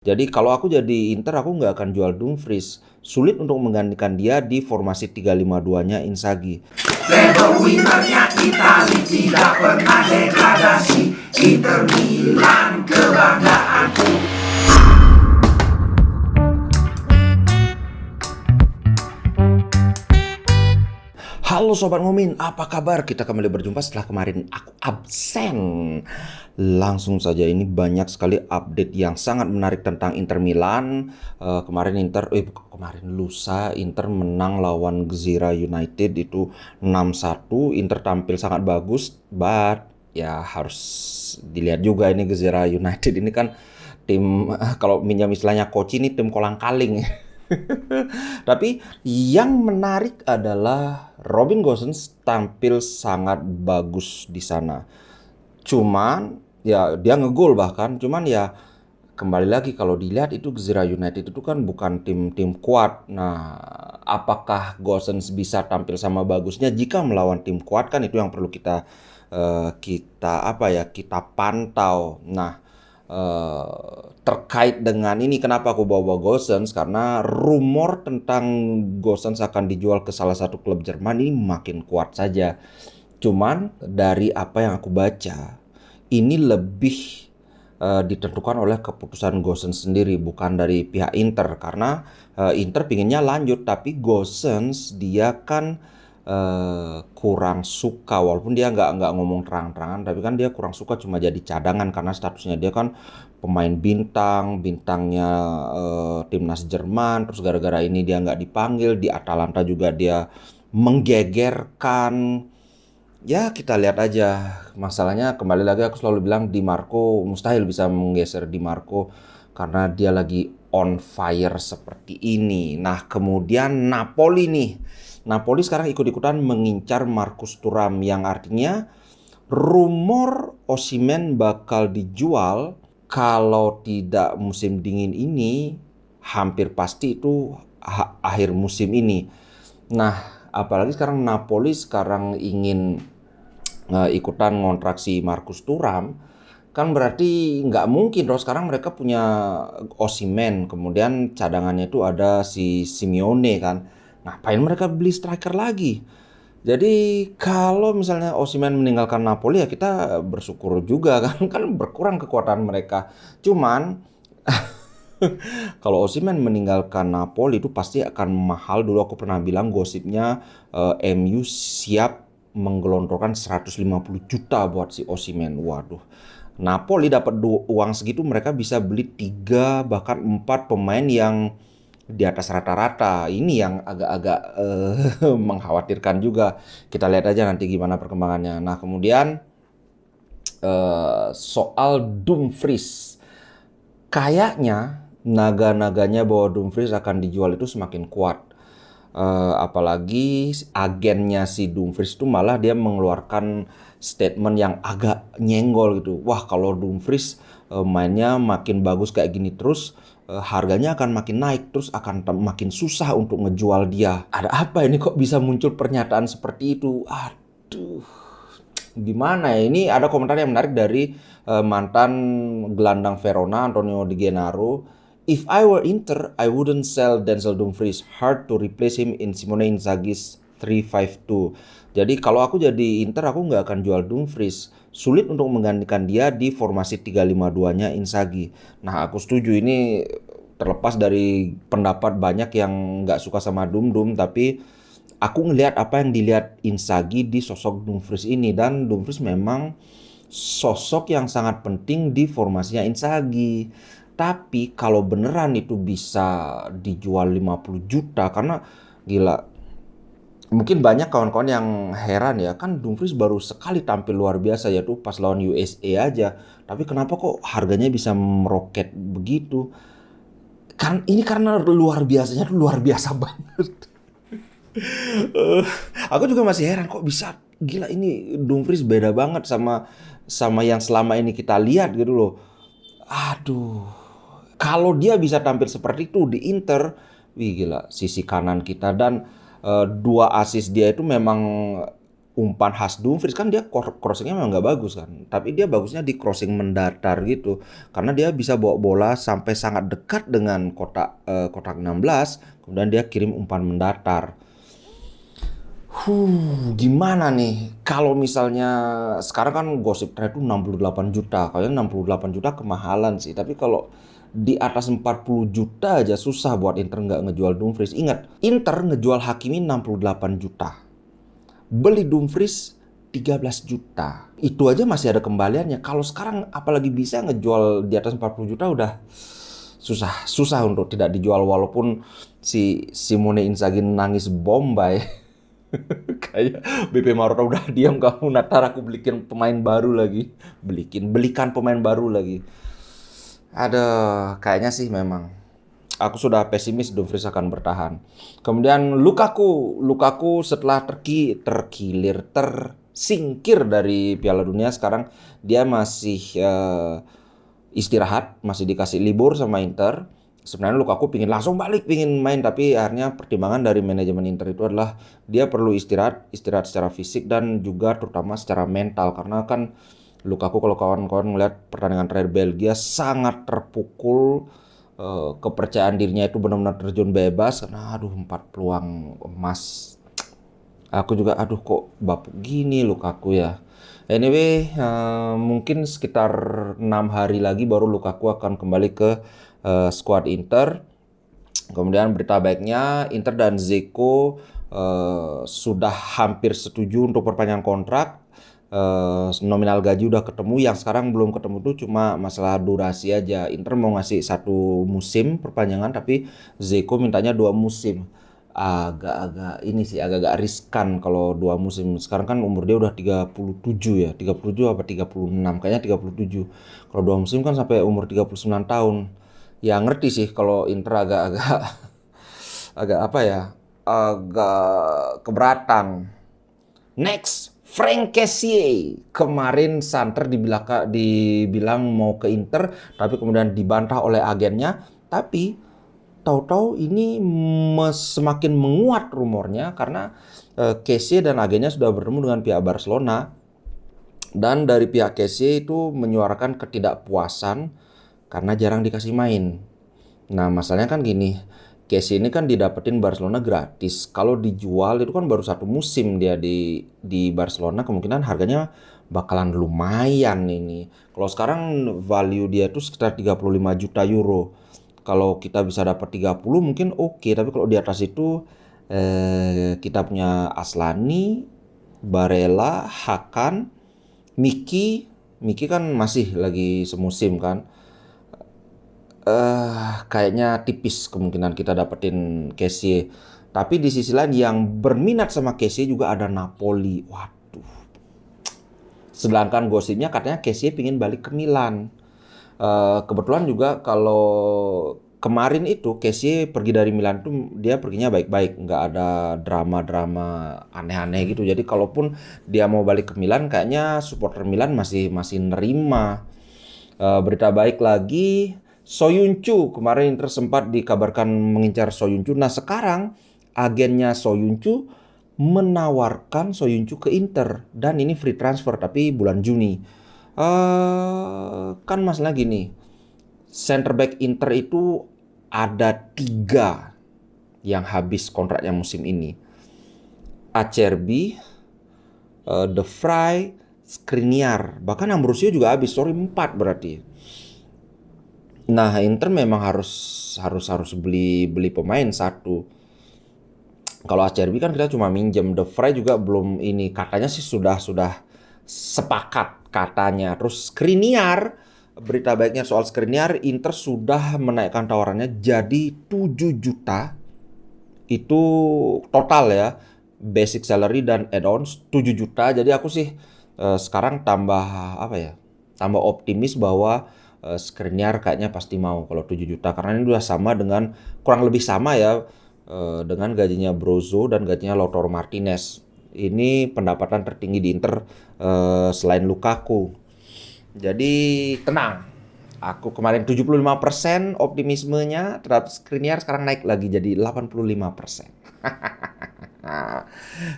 Jadi kalau aku jadi Inter, aku nggak akan jual Dumfries. Sulit untuk menggantikan dia di formasi 3-5-2-nya Inzaghi. Level winnernya Itali tidak pernah degradasi. Inter Milan kebanggaanku. Halo Sobat Mumin, apa kabar? Kita kembali berjumpa setelah kemarin aku absen. Langsung saja, ini banyak sekali update yang sangat menarik tentang Inter Milan. Lusa Inter menang lawan Gżira United itu 6-1. Inter tampil sangat bagus, but ya harus dilihat juga ini Gżira United ini kan tim kalau minjam istilahnya Koci ini tim kolang-kaling. Tapi yang menarik adalah Robin Gosens tampil sangat bagus di sana. Cuman ya dia ngegol bahkan, cuman ya kembali lagi kalau dilihat itu Gżira United itu kan bukan tim kuat. Nah, apakah Gosens bisa tampil sama bagusnya jika melawan tim kuat, kan itu yang perlu kita pantau. Nah, terkait dengan ini kenapa aku bawa Gosens, karena rumor tentang Gosens akan dijual ke salah satu klub Jerman ini makin kuat saja. Cuman dari apa yang aku baca, ini lebih ditentukan oleh keputusan Gosens sendiri, bukan dari pihak Inter. Karena Inter pinginnya lanjut, tapi Gosens dia kan kurang suka, walaupun dia nggak ngomong terang-terangan, tapi kan dia kurang suka cuma jadi cadangan karena statusnya dia kan pemain bintangnya timnas Jerman. Terus gara-gara ini dia nggak dipanggil di Atalanta juga dia menggegerkan. Ya kita lihat aja. Masalahnya kembali lagi aku selalu bilang Di Marco mustahil bisa menggeser Di Marco karena dia lagi on fire seperti ini. Nah kemudian Napoli nih. Napoli sekarang ikut-ikutan mengincar Marcus Thuram, yang artinya rumor Osimhen bakal dijual kalau tidak musim dingin ini, hampir pasti itu akhir musim ini. Nah, apalagi sekarang Napoli ingin ikutan ngontrak si Marcus Thuram, kan berarti nggak mungkin dong. Sekarang mereka punya Osimhen, kemudian cadangannya itu ada si Simeone kan. Ngapain mereka beli striker lagi? Jadi kalau misalnya Osimhen meninggalkan Napoli ya kita bersyukur juga kan, kan berkurang kekuatan mereka. Cuman kalau Osimhen meninggalkan Napoli itu pasti akan mahal. Dulu aku pernah bilang gosipnya MU siap menggelontorkan 150 juta buat si Osimhen. Waduh. Napoli dapat uang segitu mereka bisa beli 3 bahkan 4 pemain yang di atas rata-rata. Ini yang agak-agak mengkhawatirkan juga. Kita lihat aja nanti gimana perkembangannya. Nah, kemudian soal Dumfries. Kayaknya naga-naganya bahwa Dumfries akan dijual itu semakin kuat. Apalagi agennya si Dumfries itu malah dia mengeluarkan statement yang agak nyenggol gitu. Wah, kalau Dumfries mainnya makin bagus kayak gini terus, harganya akan makin naik, terus akan makin susah untuk ngejual dia. Ada apa ini, kok bisa muncul pernyataan seperti itu? Aduh, gimana ya? Ini ada komentar yang menarik dari mantan gelandang Verona Antonio Di Gennaro. If I were Inter, I wouldn't sell Denzel Dumfries. Hard to replace him in Simone Inzaghi's 3-5-2. Jadi kalau aku jadi Inter, aku nggak akan jual Dumfries. Sulit untuk menggantikan dia di formasi 3-5-2-nya Inzaghi. Nah, aku setuju ini, terlepas dari pendapat banyak yang nggak suka sama Dum, tapi aku ngelihat apa yang dilihat Inzaghi di sosok Dumfries ini, dan Dumfries memang sosok yang sangat penting di formasinya Inzaghi. Tapi kalau beneran itu bisa dijual 50 juta, karena gila, mungkin banyak kawan-kawan yang heran ya, kan Dumfries baru sekali tampil luar biasa yaitu pas lawan USA aja. Tapi kenapa kok harganya bisa meroket begitu? Kan ini karena luar biasanya tuh luar biasa banget. Eh, aku juga masih heran kok bisa, gila ini Dumfries beda banget sama sama yang selama ini kita lihat gitu loh. Aduh, kalau dia bisa tampil seperti itu di Inter, wih gila, sisi kanan kita dan 2 assist dia itu memang umpan khas Dumfries kan dia crossingnya memang nggak bagus kan, tapi dia bagusnya di crossing mendatar gitu, karena dia bisa bawa bola sampai sangat dekat dengan kotak 16, kemudian dia kirim umpan mendatar. Gimana nih kalau misalnya sekarang kan gosip tren itu 68 juta. Kayaknya 68 juta kemahalan sih. Tapi kalau di atas 40 juta aja susah buat Inter nggak ngejual Dumfries. Ingat, Inter ngejual Hakimi 68 juta. Beli Dumfries 13 juta. Itu aja masih ada kembaliannya. Kalau sekarang apalagi bisa ngejual di atas 40 juta udah susah untuk tidak dijual, walaupun si Simone Inzaghi nangis bombay. Kayak BP Marotta udah diam kamu, ntar aku belikan pemain baru lagi. Aduh, kayaknya sih memang aku sudah pesimis Dumfries akan bertahan. Kemudian Lukaku setelah tersingkir dari Piala Dunia, sekarang dia masih istirahat, masih dikasih libur sama Inter. Sebenarnya Lukaku pingin langsung balik, pingin main, tapi akhirnya pertimbangan dari manajemen Inter itu adalah dia perlu istirahat secara fisik dan juga terutama secara mental, karena kan Lukaku kalau kawan-kawan melihat pertandingan terakhir Belgia sangat terpukul, kepercayaan dirinya itu benar-benar terjun bebas karena 4 peluang emas. Aku juga kok bapuk gini Lukaku ya. Anyway, mungkin sekitar 6 hari lagi baru Lukaku akan kembali ke skuad Inter. Kemudian berita baiknya Inter dan Dzeko sudah hampir setuju untuk perpanjangan kontrak. Nominal gaji udah ketemu, yang sekarang belum ketemu tuh cuma masalah durasi aja. Inter mau ngasih 1 musim perpanjangan, tapi Dzeko mintanya 2 musim. Agak-agak riskan kalau 2 musim. Sekarang kan umur dia udah 37 ya, 37 apa 36, kayaknya 37. Kalau 2 musim kan sampai umur 39 tahun. Ya ngerti sih kalau Inter agak keberatan. Next, Franck Kessié. Kemarin santer dibilang mau ke Inter, tapi kemudian dibantah oleh agennya. Tapi tahu-tahu ini semakin menguat rumornya karena Kessié dan agennya sudah bertemu dengan pihak Barcelona. Dan dari pihak Kessié itu menyuarakan ketidakpuasan karena jarang dikasih main. Nah, masalahnya kan gini, Kessié ini kan didapetin Barcelona gratis. Kalau dijual itu kan baru 1 musim dia di Barcelona, kemungkinan harganya bakalan lumayan ini. Kalau sekarang value dia itu sekitar 35 juta euro. Kalau kita bisa dapat 30 mungkin oke, tapi kalau di atas itu kita punya Aslani, Barella, Hakan, Miki kan masih lagi semusim kan. Kayaknya tipis kemungkinan kita dapetin Kessié. Tapi di sisi lain yang berminat sama Kessié juga ada Napoli. Waduh. Sedangkan gosipnya katanya Kessié pingin balik ke Milan. Kebetulan juga kalau kemarin itu Kessié pergi dari Milan tuh dia perginya baik-baik, nggak ada drama-drama aneh-aneh gitu. Jadi kalaupun dia mau balik ke Milan, kayaknya supporter Milan masih nerima. Berita baik lagi, Soyuncu. Kemarin Inter sempat dikabarkan mengincar Soyuncu. Nah sekarang agennya Soyuncu menawarkan Soyuncu ke Inter. Dan ini free transfer tapi bulan Juni. Kan masalah gini, center back Inter itu ada 3 yang habis kontraknya musim ini. Acerbi, De Vrij, Skriniar. Bahkan Ambrosio juga habis, 4 berarti. Nah, Inter memang harus beli pemain 1. Kalau Acerbi kan kita cuma minjem, De Vrij juga belum ini, katanya sih sudah sepakat katanya. Terus Skriniar, berita baiknya soal Skriniar, Inter sudah menaikkan tawarannya jadi 7 juta. Itu total ya, basic salary dan add-ons 7 juta. Jadi aku sih sekarang tambah optimis bahwa Skriniar kayaknya pasti mau kalau 7 juta, karena ini udah kurang lebih sama ya dengan gajinya Brozo dan gajinya Lautaro Martinez. Ini pendapatan tertinggi di Inter selain Lukaku. Jadi tenang. Aku kemarin 75% optimismenya terhadap Skriniar, sekarang naik lagi jadi 85%. Nah,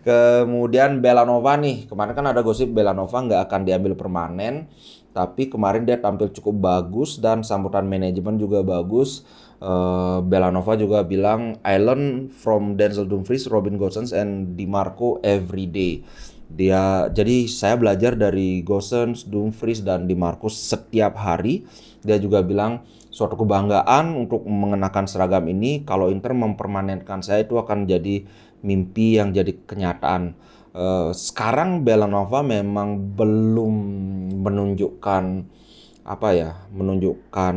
kemudian Belanova nih, kemarin kan ada gosip Belanova nggak akan diambil permanen, tapi kemarin dia tampil cukup bagus dan sambutan manajemen juga bagus. Belanova juga bilang, I learn from Denzel Dumfries, Robin Gosens, and DiMarco every day. Jadi saya belajar dari Gosens, Dumfries, dan DiMarco setiap hari. Dia juga bilang suatu kebanggaan untuk mengenakan seragam ini. Kalau Inter mempermanenkan saya itu akan jadi mimpi yang jadi kenyataan. Sekarang Belanova memang belum menunjukkan menunjukkan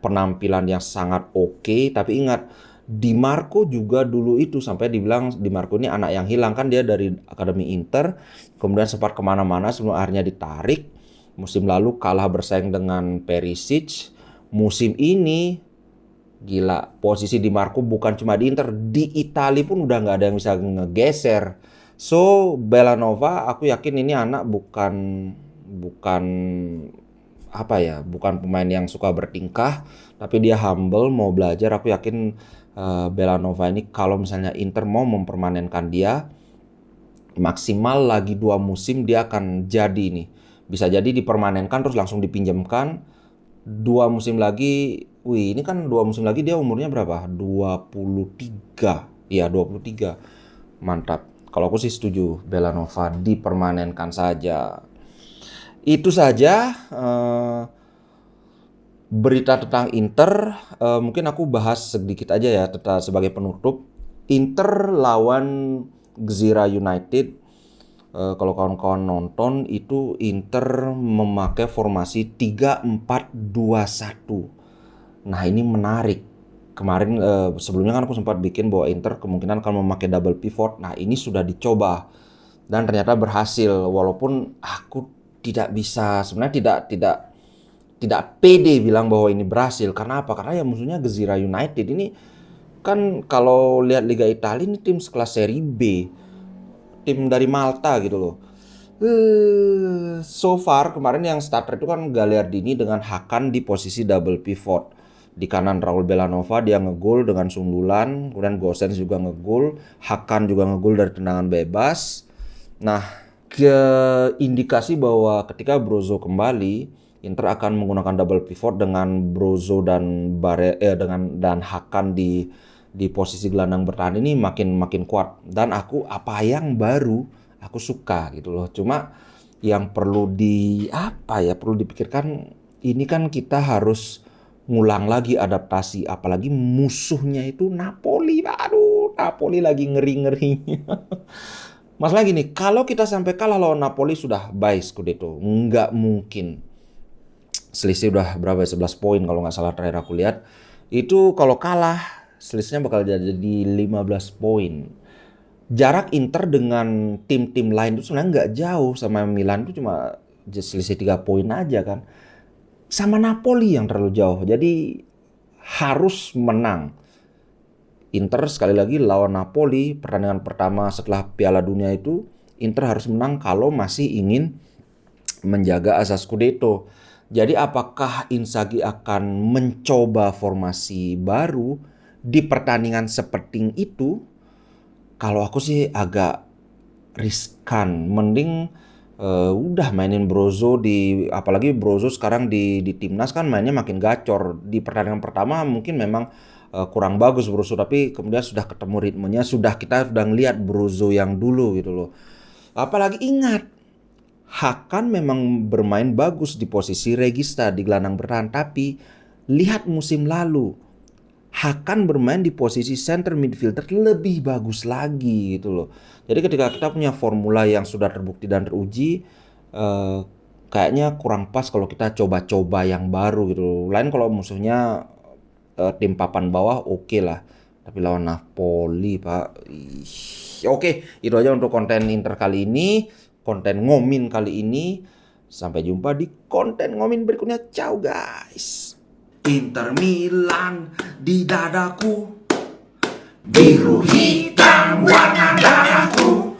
penampilan yang sangat oke. Tapi ingat, DiMarco juga dulu itu sampai dibilang DiMarco ini anak yang hilang, kan dia dari Akademi Inter, kemudian sempat kemana-mana sebelum akhirnya ditarik. Musim lalu kalah bersaing dengan Perisic. Musim ini gila, posisi DiMarco bukan cuma di Inter, di Italia pun udah nggak ada yang bisa ngegeser. So Belanova, aku yakin ini anak bukan bukan pemain yang suka bertingkah, tapi dia humble, mau belajar. Aku yakin Belanova ini kalau misalnya Inter mau mempermanenkan dia, maksimal lagi 2 musim dia akan jadi nih. Bisa jadi dipermanenkan terus langsung dipinjamkan. 2 musim lagi, ini kan 2 musim lagi dia umurnya berapa? 23. Iya, 23. Mantap. Kalau aku sih setuju Belanova dipermanenkan saja. Itu saja berita tentang Inter. Mungkin aku bahas sedikit aja ya sebagai penutup. Inter lawan Gżira United. Kalau kawan-kawan nonton itu Inter memakai formasi 3-4-2-1. Nah, ini menarik. Kemarin sebelumnya kan aku sempat bikin bahwa Inter kemungkinan akan memakai double pivot. Nah, ini sudah dicoba dan ternyata berhasil, walaupun aku sebenarnya tidak pede bilang bahwa ini berhasil. Karena apa? Karena ya musuhnya Gżira United ini kan, kalau lihat Liga Italia ini tim sekelas Serie B, tim dari Malta gitu loh. So far kemarin yang starter itu kan Gagliardini dengan Hakan di posisi double pivot. Di kanan Raul Belanova, dia ngegol dengan sundulan, kemudian Gosens juga ngegol, Hakan juga ngegol dari tendangan bebas. Nah, indikasi bahwa ketika Brozo kembali, Inter akan menggunakan double pivot dengan Brozo dan Hakan di posisi gelandang bertahan ini makin kuat. Dan apa yang baru aku suka gitu loh. Cuma yang perlu dipikirkan, ini kan kita harus ngulang lagi adaptasi, apalagi musuhnya itu Napoli. Aduh, Napoli lagi ngeri-ngerinya. Masalah gini, kalau kita sampai kalah lawan Napoli sudah bye Scudetto. Nggak mungkin. Selisih udah berapa ya? 11 poin kalau nggak salah terakhir aku lihat. Itu kalau kalah, selisihnya bakal jadi 15 poin. Jarak Inter dengan tim-tim lain itu sebenarnya nggak jauh. Sama Milan itu cuma selisih 3 poin aja kan. Sama Napoli yang terlalu jauh. Jadi harus menang. Inter sekali lagi lawan Napoli, pertandingan pertama setelah Piala Dunia itu, Inter harus menang kalau masih ingin menjaga asa Scudetto. Jadi apakah Inzaghi akan mencoba formasi baru di pertandingan seperti itu? Kalau aku sih agak riskan. Mending udah mainin Brozo, apalagi Brozo sekarang di timnas kan mainnya makin gacor. Di pertandingan pertama mungkin memang kurang bagus Brozo, tapi kemudian sudah ketemu ritmenya, kita sudah ngelihat Brozo yang dulu gitu loh. Apalagi ingat, Hakan memang bermain bagus di posisi regista di gelandang bertahan, tapi lihat musim lalu Hakan bermain di posisi center midfielder lebih bagus lagi gitu loh. Jadi ketika kita punya formula yang sudah terbukti dan teruji, kayaknya kurang pas kalau kita coba-coba yang baru gitu loh. Lain kalau musuhnya tim papan bawah oke lah, tapi lawan Napoli Pak. Oke, itu aja untuk konten Inter kali ini, konten ngomin kali ini. Sampai jumpa di konten ngomin berikutnya. Ciao guys. Inter Milan di dadaku, biru hitam warna darahku.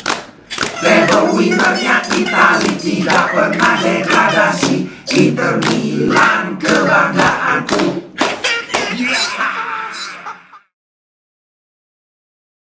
Label winnernya Itali, tidak pernah degradasi. Inter Milan kebanggaanku.